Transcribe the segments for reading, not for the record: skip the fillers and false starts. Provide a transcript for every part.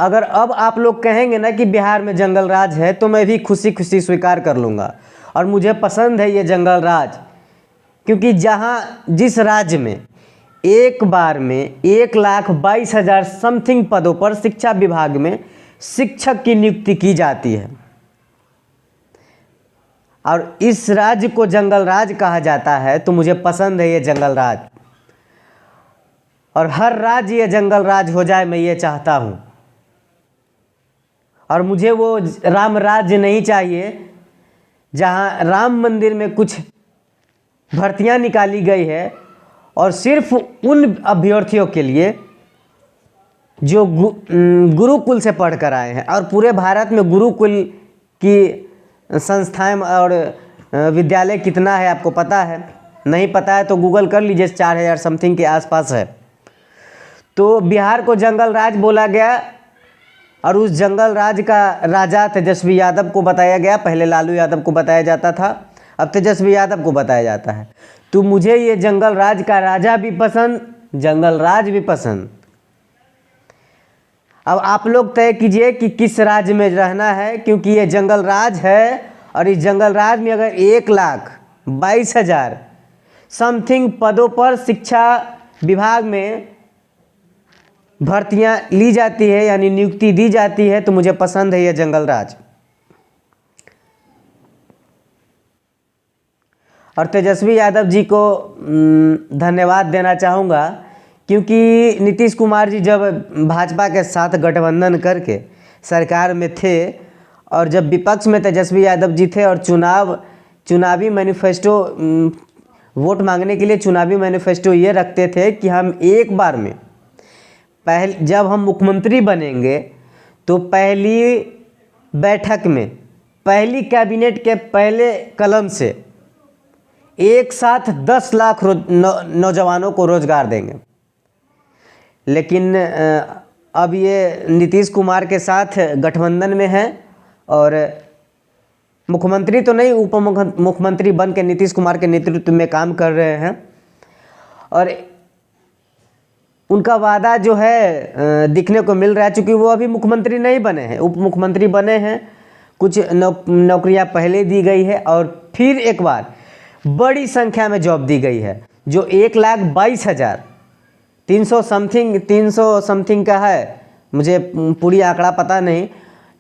अगर अब आप लोग कहेंगे ना कि बिहार में जंगल राज है तो मैं भी खुशी खुशी स्वीकार कर लूँगा, और मुझे पसंद है ये जंगल राज। क्योंकि जहाँ जिस राज्य में एक बार में 1,22,000 समथिंग पदों पर शिक्षा विभाग में शिक्षक की नियुक्ति की जाती है, और इस राज्य को जंगल राज कहा जाता है, तो मुझे पसंद है ये जंगल राज। और हर राज्य ये जंगल राज हो जाए, मैं ये चाहता हूँ। और मुझे वो राम राज्य नहीं चाहिए जहाँ राम मंदिर में कुछ भर्तियाँ निकाली गई है और सिर्फ उन अभ्यर्थियों के लिए जो गुरुकुल से पढ़ कर आए हैं। और पूरे भारत में गुरुकुल की संस्थाएं और विद्यालय कितना है आपको पता है? नहीं पता है तो गूगल कर लीजिए, 4,000 समथिंग के आसपास है। तो बिहार को जंगल राज बोला गया, और उस जंगल राज का राजा तेजस्वी यादव को बताया गया। पहले लालू यादव को बताया जाता था, अब तेजस्वी यादव को बताया जाता है। तो मुझे ये जंगल राज का राजा भी पसंद, जंगल राज भी पसंद। अब आप लोग तय कीजिए कि किस राज्य में रहना है, क्योंकि ये जंगल राज है, और इस जंगल राज में अगर 1,22,000 समथिंग पदों पर शिक्षा विभाग में भर्तियां ली जाती है, यानी नियुक्ति दी जाती है, तो मुझे पसंद है ये जंगल राज। और तेजस्वी यादव जी को धन्यवाद देना चाहूँगा, क्योंकि नीतीश कुमार जी जब भाजपा के साथ गठबंधन करके सरकार में थे, और जब विपक्ष में तेजस्वी यादव जी थे, और चुनावी मैनिफेस्टो वोट मांगने के लिए चुनावी मैनिफेस्टो ये रखते थे कि हम एक बार में जब हम मुख्यमंत्री बनेंगे तो पहली बैठक में पहली कैबिनेट के पहले कलम से एक साथ 10 लाख नौजवानों को रोजगार देंगे। लेकिन अब ये नीतीश कुमार के साथ गठबंधन में है, और मुख्यमंत्री तो नहीं, उप मुख्यमंत्री बन के नीतीश कुमार के नेतृत्व में काम कर रहे हैं। और उनका वादा जो है दिखने को मिल रहा है, चूँकि वो अभी मुख्यमंत्री नहीं बने हैं, उप मुख्यमंत्री बने हैं। कुछ नौकरियां पहले दी गई है, और फिर एक बार बड़ी संख्या में जॉब दी गई है, जो 1,22,000 300 समथिंग का है, मुझे पूरी आंकड़ा पता नहीं,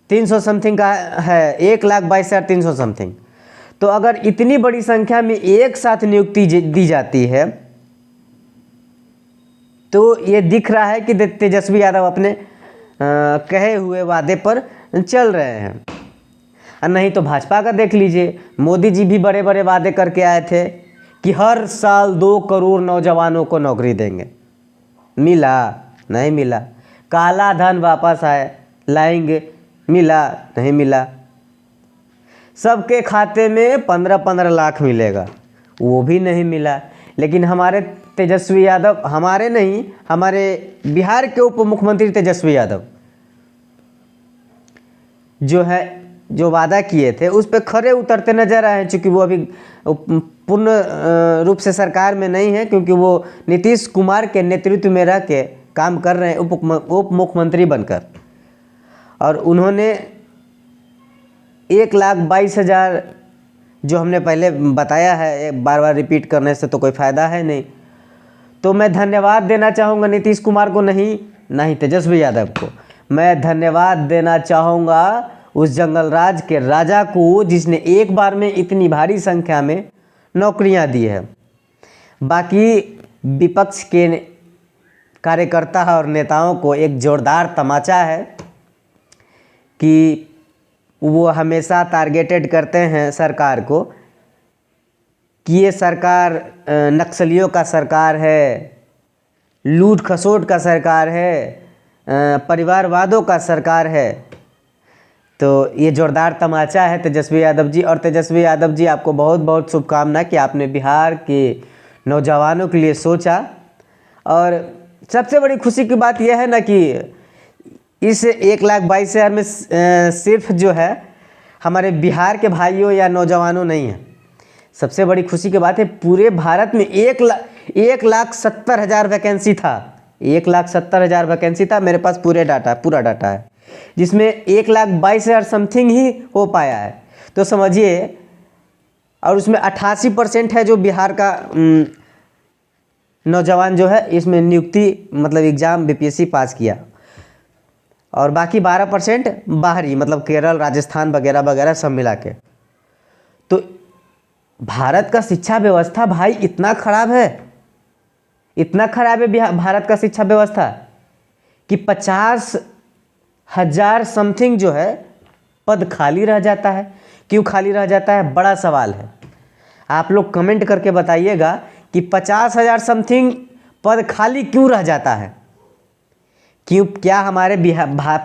300 समथिंग का है, 1,22,300 समथिंग। तो अगर इतनी बड़ी संख्या में एक साथ नियुक्ति दी जाती है, तो ये दिख रहा है कि तेजस्वी यादव अपने कहे हुए वादे पर चल रहे हैं। और नहीं तो भाजपा का देख लीजिए, मोदी जी भी बड़े बड़े वादे करके आए थे कि हर साल 2 करोड़ नौजवानों को नौकरी देंगे। मिला? नहीं मिला। काला धन वापस लाएंगे, मिला? नहीं मिला। सबके खाते में 15-15 लाख मिलेगा, वो भी नहीं मिला। लेकिन हमारे तेजस्वी यादव, हमारे नहीं, हमारे बिहार के उप मुख्यमंत्री तेजस्वी यादव जो है, जो वादा किए थे उस पर खरे उतरते नजर आए हैं। चूँकि वो अभी पूर्ण रूप से सरकार में नहीं है, क्योंकि वो नीतीश कुमार के नेतृत्व में रह के काम कर रहे हैं उप मुख्यमंत्री बनकर। और उन्होंने 1,22,000 जो हमने पहले बताया है, बार बार रिपीट करने से तो कोई फ़ायदा है नहीं। तो मैं धन्यवाद देना चाहूँगा नीतीश कुमार को, नहीं तेजस्वी यादव को। मैं धन्यवाद देना चाहूँगा उस जंगल राज के राजा को, जिसने एक बार में इतनी भारी संख्या में नौकरियां दी है। बाकी विपक्ष के कार्यकर्ता और नेताओं को एक जोरदार तमाचा है कि वो हमेशा टारगेटेड करते हैं सरकार को कि ये सरकार नक्सलियों का सरकार है, लूट खसोट का सरकार है, परिवारवादों का सरकार है। तो ये जोरदार तमाचा है तेजस्वी यादव जी। और तेजस्वी यादव जी, आपको बहुत बहुत शुभकामना कि आपने बिहार के नौजवानों के लिए सोचा। और सबसे बड़ी खुशी की बात यह है ना कि इस 1,22,000 में सिर्फ जो है हमारे बिहार के भाइयों या नौजवानों नहीं हैं। सबसे बड़ी खुशी की बात है पूरे भारत में 1,70,000 वैकेंसी था। 1,70,000 वैकेंसी था। मेरे पास पूरा डाटा है। जिसमें 1,22,000 समथिंग ही हो पाया है। तो समझिए, और उसमें 88% है जो बिहार का नौजवान जो है इसमें नियुक्ति मतलब एग्ज़ाम बीपीएससी पास किया, और बाकी 12% बाहरी मतलब केरल, राजस्थान वगैरह वगैरह सब मिला के। तो भारत का शिक्षा व्यवस्था भाई इतना खराब है, इतना खराब है भारत का शिक्षा व्यवस्था कि 50,000 समथिंग जो है पद खाली रह जाता है। क्यों खाली रह जाता है, बड़ा सवाल है। आप लोग कमेंट करके बताइएगा कि 50,000 समथिंग पद खाली क्यों रह जाता है। क्यों, क्या हमारे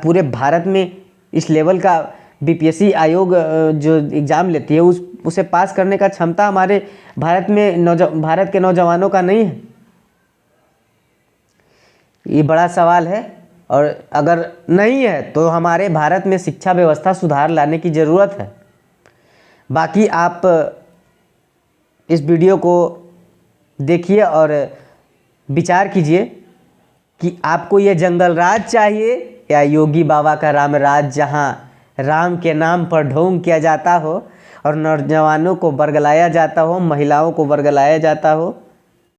पूरे भारत में इस लेवल का बीपीएससी आयोग जो एग्ज़ाम लेती है उसे पास करने का क्षमता हमारे भारत में भारत के नौजवानों का नहीं है? ये बड़ा सवाल है। और अगर नहीं है तो हमारे भारत में शिक्षा व्यवस्था सुधार लाने की ज़रूरत है। बाकी आप इस वीडियो को देखिए और विचार कीजिए कि आपको ये जंगल राज चाहिए या योगी बाबा का राम राज, जहाँ राम के नाम पर ढोंग किया जाता हो और नौजवानों को बरगलाया जाता हो, महिलाओं को बरगलाया जाता हो।